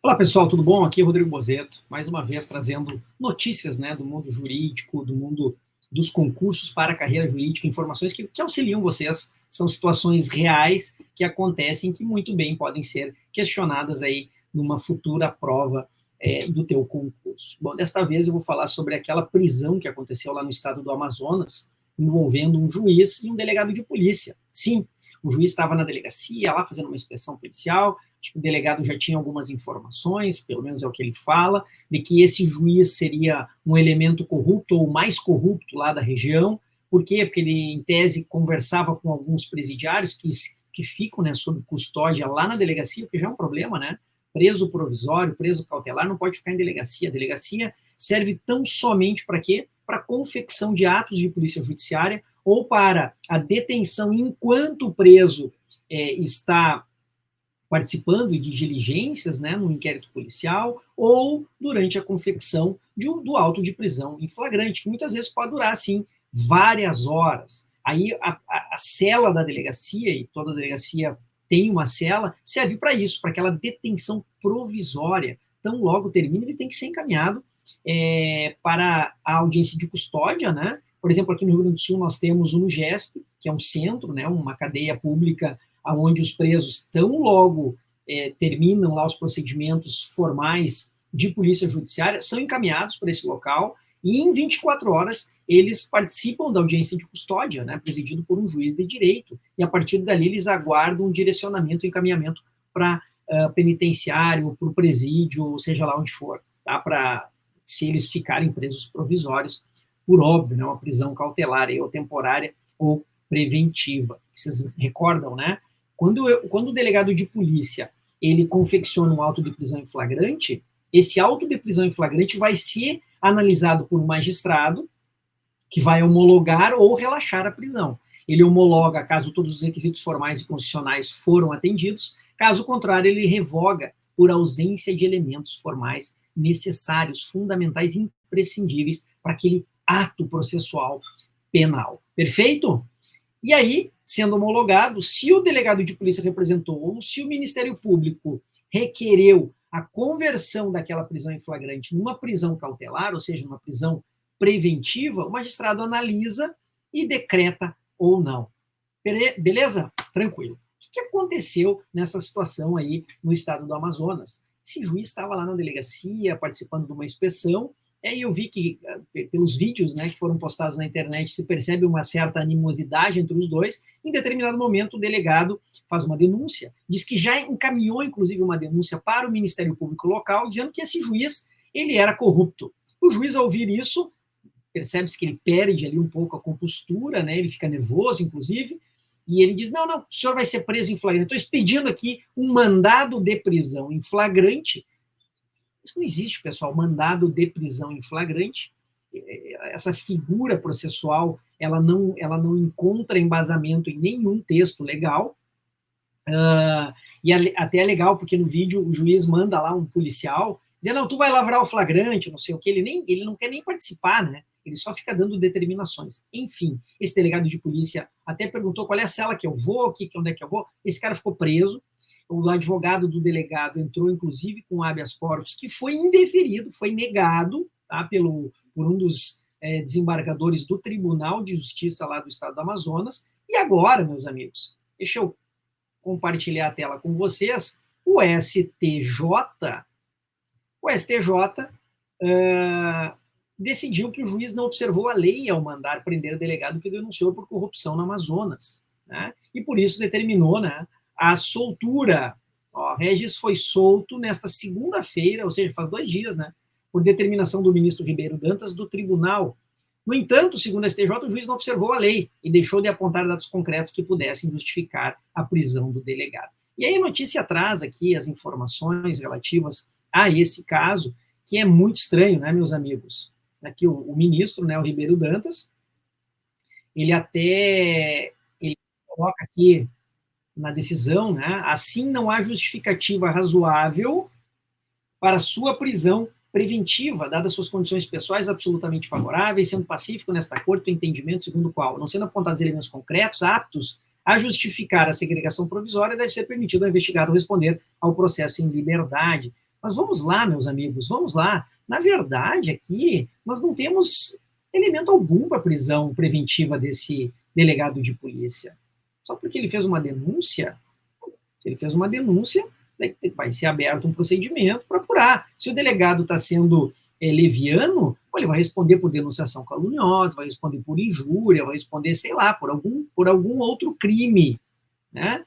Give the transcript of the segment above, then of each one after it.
Olá pessoal, tudo bom? Aqui é o Rodrigo Bozetto, mais uma vez trazendo notícias, né, do mundo jurídico, do mundo dos concursos para a carreira jurídica, informações que auxiliam vocês, são situações reais que acontecem que muito bem podem ser questionadas aí numa futura prova do teu concurso. Bom, desta vez eu vou falar sobre aquela prisão que aconteceu lá no estado do Amazonas, envolvendo um juiz e um delegado de polícia. Sim, o juiz estava na delegacia lá fazendo uma inspeção policial. Acho que o delegado já tinha algumas informações, pelo menos é o que ele fala, de que esse juiz seria um elemento corrupto ou mais corrupto lá da região. Por quê? Porque ele, em tese, conversava com alguns presidiários que ficam, né, sob custódia lá na delegacia, o que já é um problema, né? Preso provisório, preso cautelar, não pode ficar em delegacia. A delegacia serve tão somente para quê? Para confecção de atos de polícia judiciária ou para a detenção enquanto o preso está participando de diligências, né, no inquérito policial, ou durante a confecção do auto de prisão em flagrante, que muitas vezes pode durar, assim, várias horas. Aí a cela da delegacia, e toda delegacia tem uma cela, serve para isso, para aquela detenção provisória. Então, logo termina, ele tem que ser encaminhado para a audiência de custódia, né? Por exemplo, aqui no Rio Grande do Sul nós temos o NUGESP, que é um centro, né, uma cadeia pública onde os presos tão logo terminam lá os procedimentos formais de polícia judiciária, são encaminhados para esse local e em 24 horas eles participam da audiência de custódia, né, presidido por um juiz de direito, e a partir dali eles aguardam um direcionamento, encaminhamento para penitenciário, para o presídio, seja lá onde for, tá, para se eles ficarem presos provisórios, por óbvio, né, uma prisão cautelar ou temporária ou preventiva. Vocês recordam, né? Quando o delegado de polícia ele confecciona um auto de prisão em flagrante, esse auto de prisão em flagrante vai ser analisado por um magistrado que vai homologar ou relaxar a prisão. Ele homologa caso todos os requisitos formais e constitucionais foram atendidos, caso contrário, ele revoga por ausência de elementos formais necessários, fundamentais e imprescindíveis para aquele ato processual penal. Perfeito? E aí, sendo homologado, se o delegado de polícia representou ou se o Ministério Público requereu a conversão daquela prisão em flagrante numa prisão cautelar, ou seja, numa prisão preventiva, o magistrado analisa e decreta ou não. Beleza? Tranquilo. O que aconteceu nessa situação aí no estado do Amazonas? Esse juiz estava lá na delegacia participando de uma inspeção. E eu vi que, pelos vídeos, né, que foram postados na internet, se percebe uma certa animosidade entre os dois. Em determinado momento, o delegado faz uma denúncia, diz que já encaminhou, inclusive, uma denúncia para o Ministério Público local, dizendo que esse juiz ele era corrupto. O juiz, ao ouvir isso, percebe-se que ele perde ali um pouco a compostura, né, ele fica nervoso, inclusive, e ele diz, não, o senhor vai ser preso em flagrante. Estou expedindo aqui um mandado de prisão em flagrante. Isso não existe, pessoal, mandado de prisão em flagrante. Essa figura processual, ela não encontra embasamento em nenhum texto legal. E até é legal, porque no vídeo o juiz manda lá um policial, dizendo, não, tu vai lavrar o flagrante, não sei o que, ele não quer nem participar, né? Ele só fica dando determinações. Enfim, esse delegado de polícia até perguntou qual é a cela que eu vou, onde é que eu vou. Esse cara ficou preso. O advogado do delegado entrou, inclusive, com habeas corpus, que foi indeferido, foi negado, tá, por um dos desembargadores do Tribunal de Justiça lá do estado do Amazonas. E agora, meus amigos, deixa eu compartilhar a tela com vocês, o STJ decidiu que o juiz não observou a lei ao mandar prender o delegado que denunciou por corrupção no Amazonas, né? E por isso determinou, né, a soltura. Regis foi solto nesta segunda-feira, ou seja, faz 2 dias, né, por determinação do ministro Ribeiro Dantas do tribunal. No entanto, segundo a STJ, o juiz não observou a lei e deixou de apontar dados concretos que pudessem justificar a prisão do delegado. E aí a notícia traz aqui as informações relativas a esse caso, que é muito estranho, né, meus amigos? Aqui o ministro, né, o Ribeiro Dantas, ele coloca aqui na decisão, né, assim não há justificativa razoável para sua prisão preventiva, dadas suas condições pessoais absolutamente favoráveis, sendo pacífico nesta corte o entendimento segundo o qual, não sendo apontados elementos concretos aptos a justificar a segregação provisória, deve ser permitido ao investigado responder ao processo em liberdade. Mas vamos lá, meus amigos, vamos lá. Na verdade, aqui, nós não temos elemento algum para prisão preventiva desse delegado de polícia. Só porque ele fez uma denúncia, se ele fez uma denúncia, vai ser aberto um procedimento para apurar. Se o delegado está sendo leviano, ele vai responder por denunciação caluniosa, vai responder por injúria, vai responder, sei lá, por algum outro crime, né?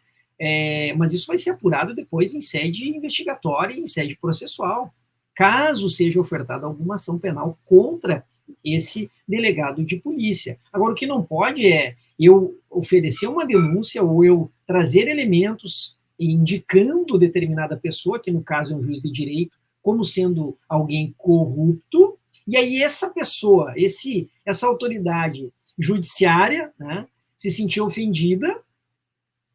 Mas isso vai ser apurado depois em sede investigatória e em sede processual, caso seja ofertada alguma ação penal contra esse delegado de polícia. Agora, o que não pode é eu oferecer uma denúncia ou eu trazer elementos indicando determinada pessoa, que no caso é um juiz de direito, como sendo alguém corrupto, e aí essa pessoa, essa autoridade judiciária, né, se sentir ofendida,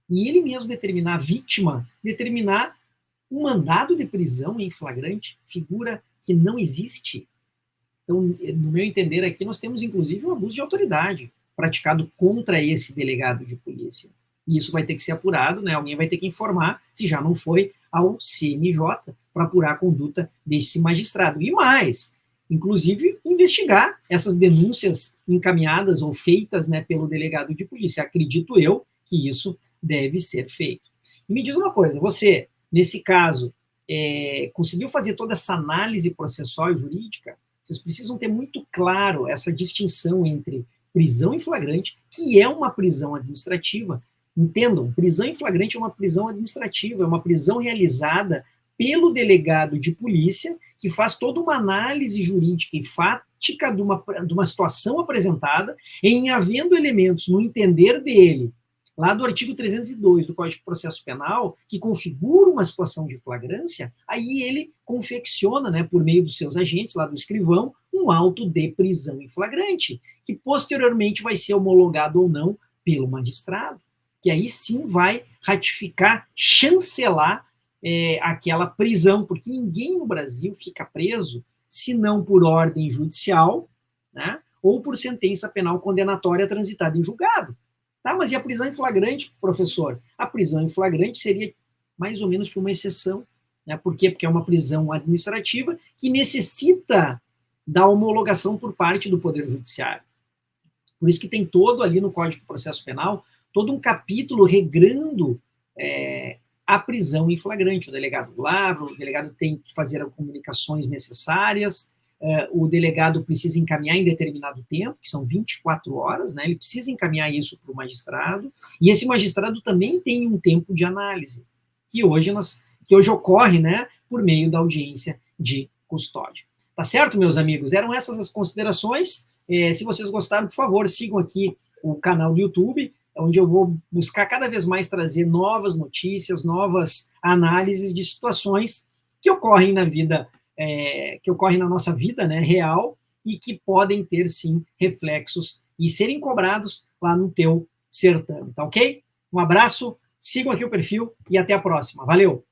e ele mesmo determinar, a vítima, determinar um mandado de prisão em flagrante, figura que não existe. Então, no meu entender aqui, nós temos inclusive um abuso de autoridade praticado contra esse delegado de polícia. E isso vai ter que ser apurado, né? Alguém vai ter que informar, se já não foi, ao CNJ, para apurar a conduta desse magistrado. E mais, inclusive, investigar essas denúncias encaminhadas ou feitas, né, pelo delegado de polícia. Acredito eu que isso deve ser feito. E me diz uma coisa, você, nesse caso, conseguiu fazer toda essa análise processual e jurídica? Vocês precisam ter muito claro essa distinção entre prisão em flagrante, que é uma prisão administrativa. Entendam, prisão em flagrante é uma prisão administrativa, é uma prisão realizada pelo delegado de polícia, que faz toda uma análise jurídica e fática de uma situação apresentada, em havendo elementos no entender dele, lá do artigo 302 do Código de Processo Penal, que configura uma situação de flagrância, aí ele confecciona, né, por meio dos seus agentes, lá do escrivão, um auto de prisão em flagrante, que posteriormente vai ser homologado ou não pelo magistrado, que aí sim vai ratificar, chancelar aquela prisão, porque ninguém no Brasil fica preso se não por ordem judicial, né, ou por sentença penal condenatória transitada em julgado. Tá, mas e a prisão em flagrante, professor? A prisão em flagrante seria mais ou menos que uma exceção. Né? Por quê? Porque é uma prisão administrativa que necessita da homologação por parte do Poder Judiciário. Por isso que tem todo ali no Código de Processo Penal, todo um capítulo regrando a prisão em flagrante. O delegado lavra, o delegado tem que fazer as comunicações necessárias, o delegado precisa encaminhar em determinado tempo, que são 24 horas, né? Ele precisa encaminhar isso para o magistrado, e esse magistrado também tem um tempo de análise, que hoje ocorre, né, por meio da audiência de custódia. Tá certo, meus amigos? Eram essas as considerações. Se vocês gostaram, por favor, sigam aqui o canal do YouTube, onde eu vou buscar cada vez mais trazer novas notícias, novas análises de situações que ocorrem na vida que ocorrem na nossa vida, né, real, e que podem ter, sim, reflexos e serem cobrados lá no teu certame, tá ok? Um abraço, sigam aqui o perfil e até a próxima. Valeu!